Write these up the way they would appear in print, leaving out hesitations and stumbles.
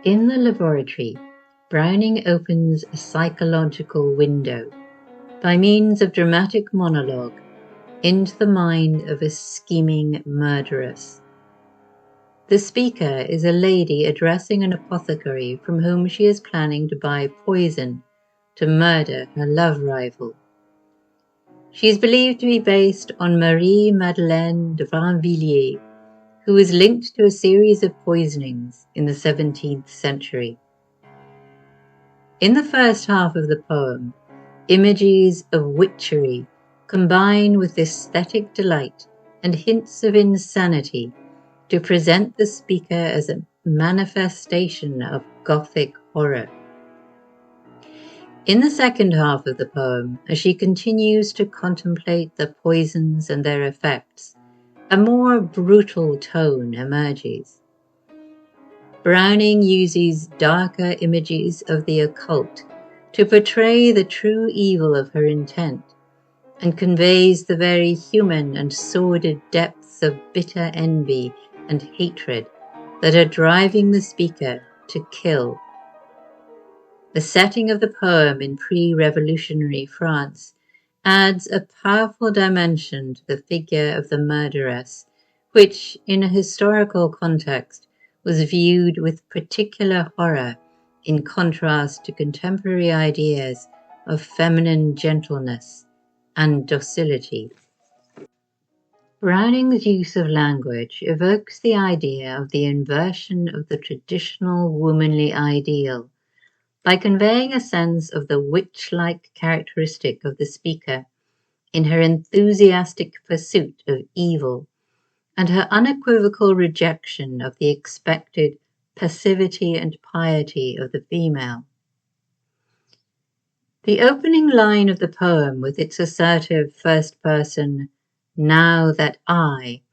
In the laboratory, Browning opens a psychological window by means of dramatic monologue into the mind of a scheming murderess. The speaker is a lady addressing an apothecary from whom she is planning to buy poison to murder her love rival. She is believed to be based on Marie-Madeleine de Brinvilliers, who is linked to a series of poisonings in the 17th century. In the first half of the poem, images of witchery combine with aesthetic delight and hints of insanity to present the speaker as a manifestation of Gothic horror. In the second half of the poem, as she continues to contemplate the poisons and their effects, a more brutal tone emerges. Browning uses darker images of the occult to portray the true evil of her intent, and conveys the very human and sordid depths of bitter envy and hatred that are driving the speaker to kill. The setting of the poem in pre-revolutionary France adds a powerful dimension to the figure of the murderess, which, in a historical context, was viewed with particular horror in contrast to contemporary ideas of feminine gentleness and docility. Browning's use of language evokes the idea of the inversion of the traditional womanly ideal, by conveying a sense of the witch-like characteristic of the speaker in her enthusiastic pursuit of evil, and her unequivocal rejection of the expected passivity and piety of the female. The opening line of the poem, with its assertive first person, "Now that I,"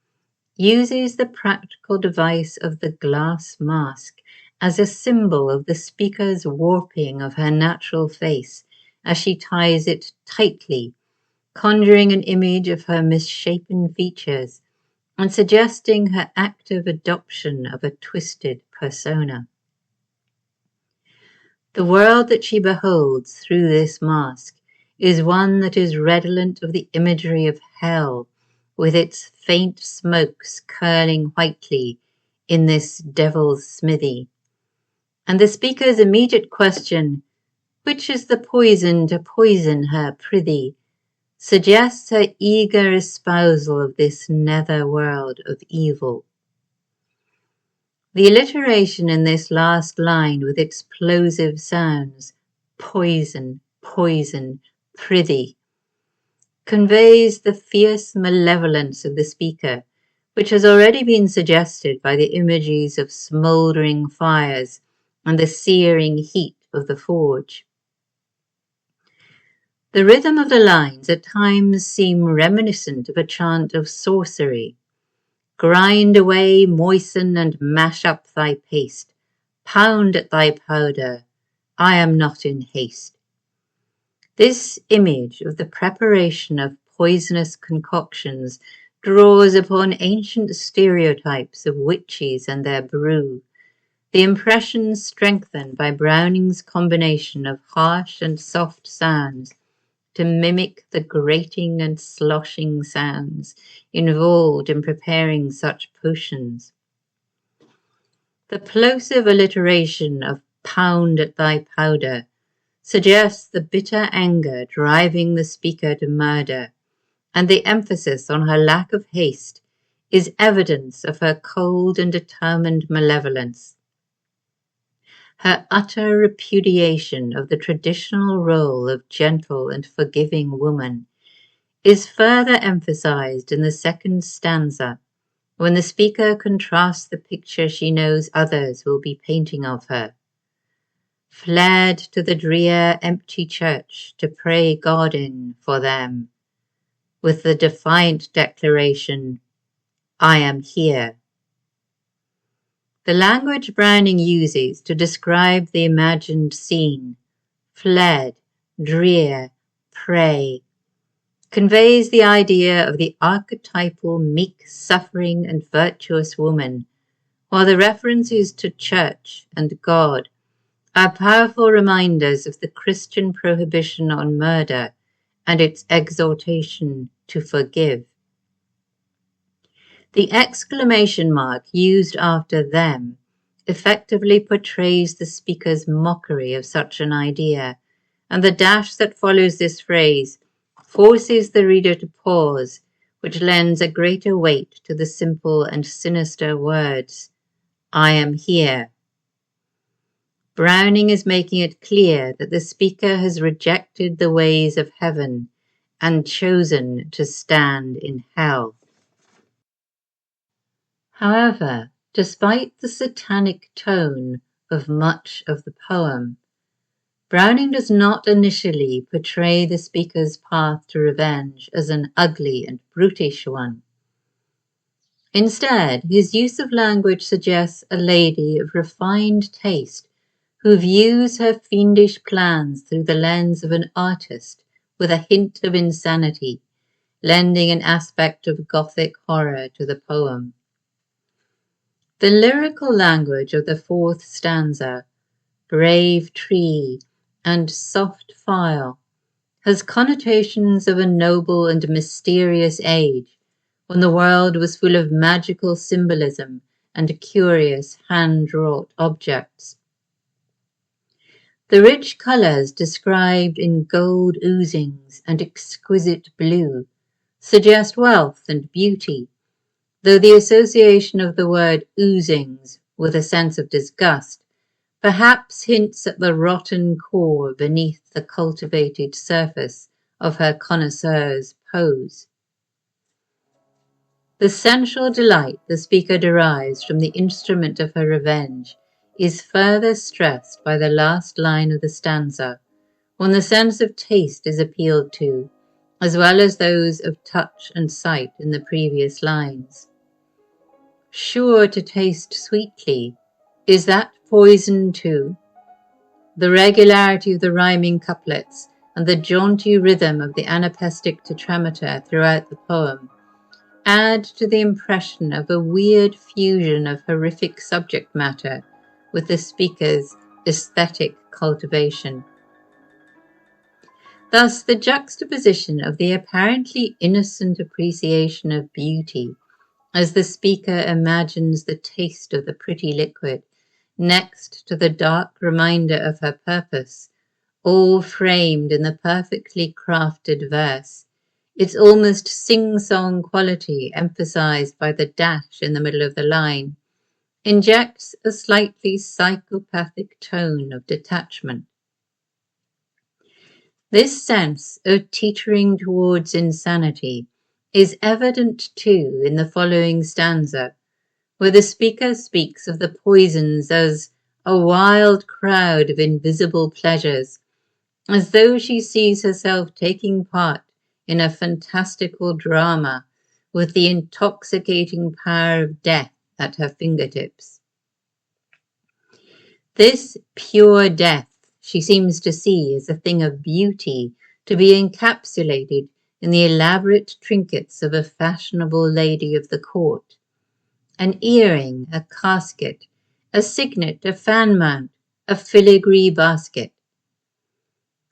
uses the practical device of the glass mask as a symbol of the speaker's warping of her natural face as she ties it tightly, conjuring an image of her misshapen features and suggesting her active adoption of a twisted persona. The world that she beholds through this mask is one that is redolent of the imagery of hell, with its faint smokes curling whitely in this devil's smithy. And the speaker's immediate question, "Which is the poison to poison her, prithee?" suggests her eager espousal of this nether world of evil. The alliteration in this last line with explosive sounds, "poison, poison, prithee," conveys the fierce malevolence of the speaker, which has already been suggested by the images of smouldering fires and the searing heat of the forge. The rhythm of the lines at times seem reminiscent of a chant of sorcery. "Grind away, moisten and mash up thy paste, pound at thy powder, I am not in haste." This image of the preparation of poisonous concoctions draws upon ancient stereotypes of witches and their brew, the impression strengthened by Browning's combination of harsh and soft sounds to mimic the grating and sloshing sounds involved in preparing such potions. The plosive alliteration of "pound at thy powder" suggests the bitter anger driving the speaker to murder, and the emphasis on her lack of haste is evidence of her cold and determined malevolence. Her utter repudiation of the traditional role of gentle and forgiving woman is further emphasized in the second stanza, when the speaker contrasts the picture she knows others will be painting of her. "Fled to the drear empty church to pray God in for them, with the defiant declaration, 'I am here.'" The language Browning uses to describe the imagined scene, "fled, drear, pray," conveys the idea of the archetypal meek, suffering and virtuous woman, while the references to church and God are powerful reminders of the Christian prohibition on murder and its exhortation to forgive. The exclamation mark used after them effectively portrays the speaker's mockery of such an idea, and the dash that follows this phrase forces the reader to pause, which lends a greater weight to the simple and sinister words, "I am here." Browning is making it clear that the speaker has rejected the ways of heaven and chosen to stand in hell. However, despite the satanic tone of much of the poem, Browning does not initially portray the speaker's path to revenge as an ugly and brutish one. Instead, his use of language suggests a lady of refined taste who views her fiendish plans through the lens of an artist with a hint of insanity, lending an aspect of Gothic horror to the poem. The lyrical language of the fourth stanza, brave tree and soft file, has connotations of a noble and mysterious age when the world was full of magical symbolism and curious hand-wrought objects. The rich colours described in gold oozings and exquisite blue suggest wealth and beauty, though the association of the word oozings with a sense of disgust perhaps hints at the rotten core beneath the cultivated surface of her connoisseur's pose. The sensual delight the speaker derives from the instrument of her revenge is further stressed by the last line of the stanza, when the sense of taste is appealed to, as well as those of touch and sight in the previous lines. Sure to taste sweetly, is that poison too? The regularity of the rhyming couplets and the jaunty rhythm of the anapestic tetrameter throughout the poem add to the impression of a weird fusion of horrific subject matter with the speaker's aesthetic cultivation. Thus, the juxtaposition of the apparently innocent appreciation of beauty as the speaker imagines the taste of the pretty liquid, next to the dark reminder of her purpose, all framed in the perfectly crafted verse, its almost sing-song quality emphasized by the dash in the middle of the line, injects a slightly psychopathic tone of detachment. This sense of teetering towards insanity is evident too in the following stanza, where the speaker speaks of the poisons as a wild crowd of invisible pleasures, as though she sees herself taking part in a fantastical drama with the intoxicating power of death at her fingertips. This pure death she seems to see as a thing of beauty to be encapsulated in the elaborate trinkets of a fashionable lady of the court. An earring, a casket, a signet, a fan mount, a filigree basket.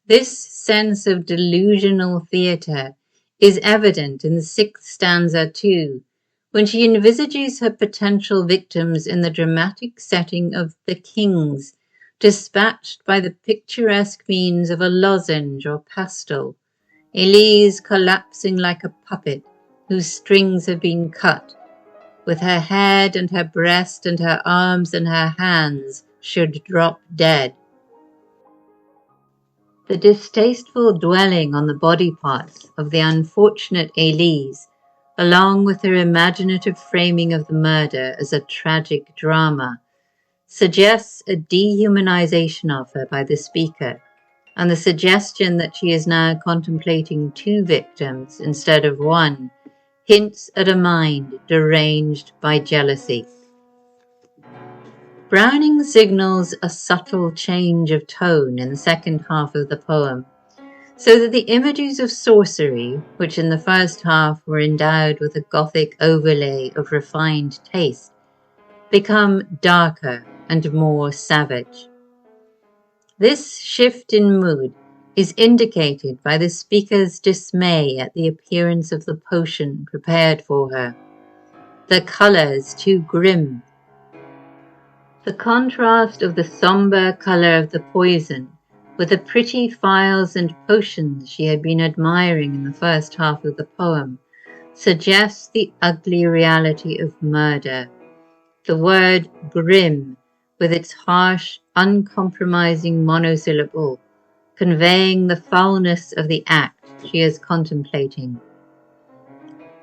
This sense of delusional theatre is evident in the sixth stanza too, when she envisages her potential victims in the dramatic setting of the kings, dispatched by the picturesque means of a lozenge or pastel, Elise collapsing like a puppet whose strings have been cut, with her head and her breast and her arms and her hands should drop dead. The distasteful dwelling on the body parts of the unfortunate Elise, along with her imaginative framing of the murder as a tragic drama, suggests a dehumanization of her by the speaker, and the suggestion that she is now contemplating two victims instead of one hints at a mind deranged by jealousy. Browning signals a subtle change of tone in the second half of the poem, so that the images of sorcery, which in the first half were endowed with a Gothic overlay of refined taste, become darker and more savage. This shift in mood is indicated by the speaker's dismay at the appearance of the potion prepared for her. The colours too grim. The contrast of the sombre colour of the poison with the pretty phials and potions she had been admiring in the first half of the poem suggests the ugly reality of murder. The word grim, with its harsh, uncompromising monosyllable, conveying the foulness of the act she is contemplating.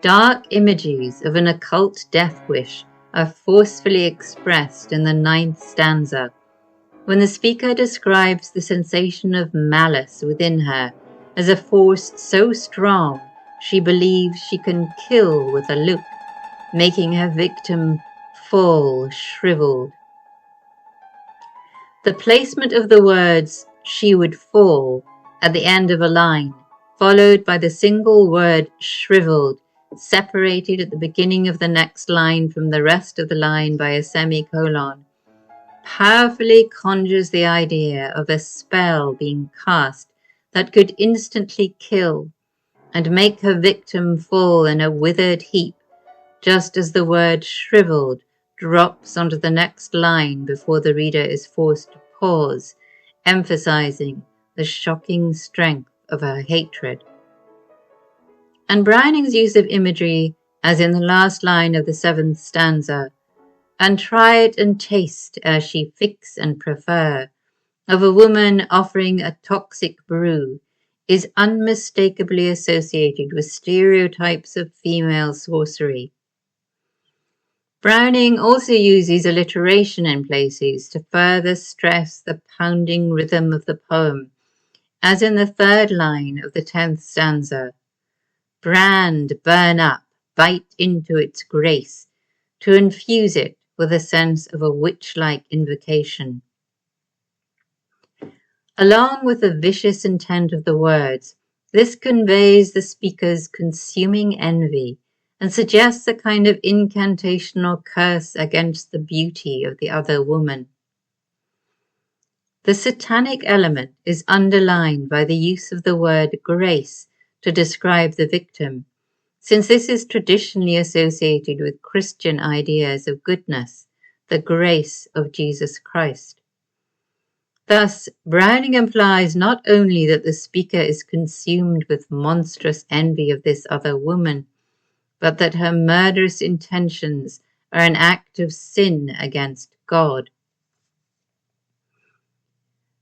Dark images of an occult death wish are forcefully expressed in the 9th stanza, when the speaker describes the sensation of malice within her as a force so strong she believes she can kill with a look, making her victim fall shriveled. The placement of the words "she would fall" at the end of a line, followed by the single word shriveled, separated at the beginning of the next line from the rest of the line by a semicolon, powerfully conjures the idea of a spell being cast that could instantly kill and make her victim fall in a withered heap, just as the word shriveled drops onto the next line before the reader is forced to pause, emphasizing the shocking strength of her hatred. And Browning's use of imagery, as in the last line of the 7th stanza, "And try it and taste as she fix and prefer," of a woman offering a toxic brew, is unmistakably associated with stereotypes of female sorcery. Browning also uses alliteration in places to further stress the pounding rhythm of the poem, as in the 3rd line of the 10th stanza. Brand, burn up, bite into its grace, to infuse it with a sense of a witch-like invocation. Along with the vicious intent of the words, this conveys the speaker's consuming envy and suggests a kind of incantational curse against the beauty of the other woman. The satanic element is underlined by the use of the word grace to describe the victim, since this is traditionally associated with Christian ideas of goodness, the grace of Jesus Christ. Thus, Browning implies not only that the speaker is consumed with monstrous envy of this other woman, but that her murderous intentions are an act of sin against God.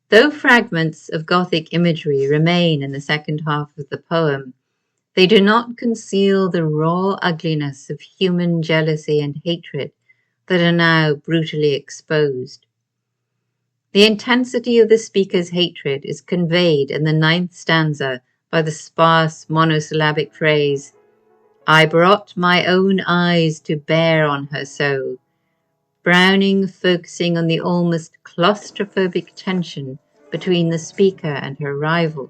Though fragments of Gothic imagery remain in the second half of the poem, they do not conceal the raw ugliness of human jealousy and hatred that are now brutally exposed. The intensity of the speaker's hatred is conveyed in the 9th stanza by the sparse monosyllabic phrase, "I brought my own eyes to bear on her so," Browning focusing on the almost claustrophobic tension between the speaker and her rival.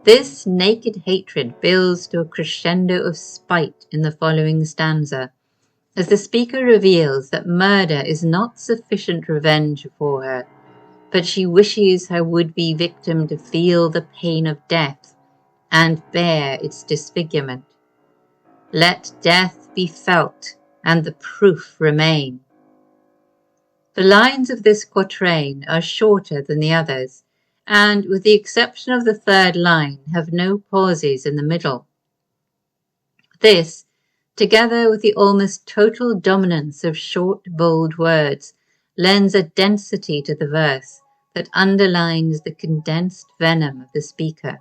This naked hatred builds to a crescendo of spite in the following stanza, as the speaker reveals that murder is not sufficient revenge for her, but she wishes her would-be victim to feel the pain of death and bear its disfigurement. Let death be felt and the proof remain. The lines of this quatrain are shorter than the others, and, with the exception of the 3rd line, have no pauses in the middle. This, together with the almost total dominance of short, bold words, lends a density to the verse that underlines the condensed venom of the speaker.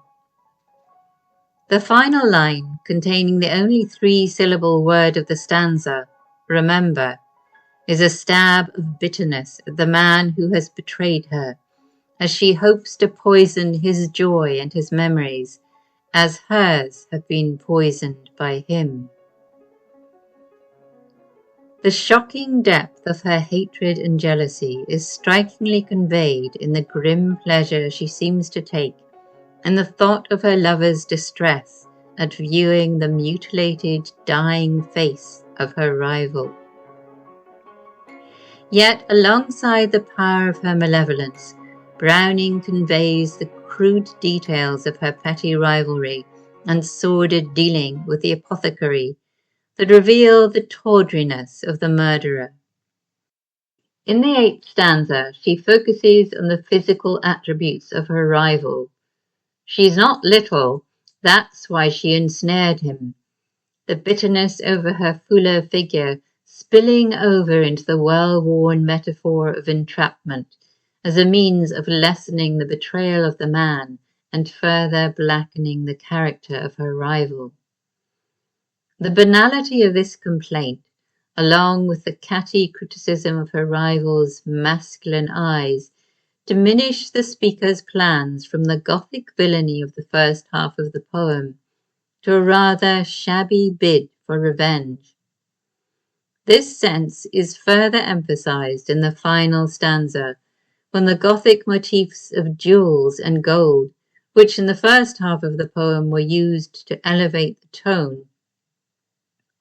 The final line, containing the only 3-syllable word of the stanza, remember, is a stab of bitterness at the man who has betrayed her, as she hopes to poison his joy and his memories, as hers have been poisoned by him. The shocking depth of her hatred and jealousy is strikingly conveyed in the grim pleasure she seems to take in the thought of her lover's distress at viewing the mutilated, dying face of her rival. Yet alongside the power of her malevolence, Browning conveys the crude details of her petty rivalry and sordid dealing with the apothecary that reveal the tawdriness of the murderer. In the 8th stanza, she focuses on the physical attributes of her rival. She's not little, that's why she ensnared him. The bitterness over her fuller figure spilling over into the well-worn metaphor of entrapment as a means of lessening the betrayal of the man and further blackening the character of her rival. The banality of this complaint, along with the catty criticism of her rival's masculine eyes, diminish the speaker's plans from the Gothic villainy of the first half of the poem to a rather shabby bid for revenge. This sense is further emphasized in the final stanza, when the Gothic motifs of jewels and gold, which in the first half of the poem were used to elevate the tone,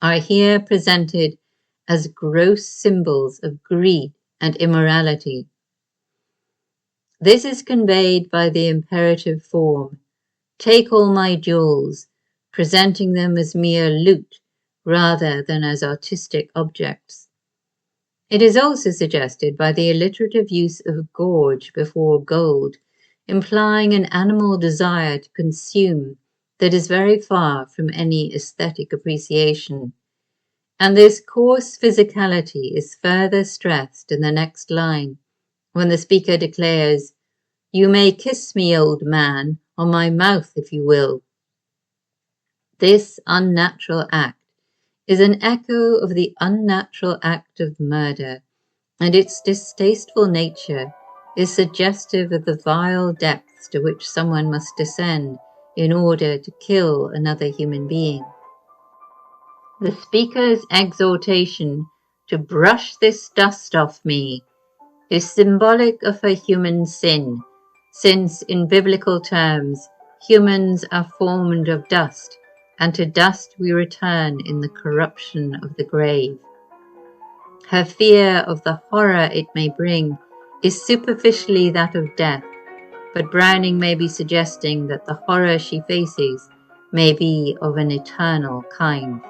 are here presented as gross symbols of greed and immorality. This is conveyed by the imperative form, "Take all my jewels," presenting them as mere loot rather than as artistic objects. It is also suggested by the alliterative use of gorge before gold, implying an animal desire to consume that is very far from any aesthetic appreciation. And this coarse physicality is further stressed in the next line, when the speaker declares, "You may kiss me, old man, on my mouth if you will." This unnatural act is an echo of the unnatural act of murder, and its distasteful nature is suggestive of the vile depths to which someone must descend in order to kill another human being. The speaker's exhortation to brush this dust off me is symbolic of her human sin, since in biblical terms, humans are formed of dust, and to dust we return in the corruption of the grave. Her fear of the horror it may bring is superficially that of death, but Browning may be suggesting that the horror she faces may be of an eternal kind.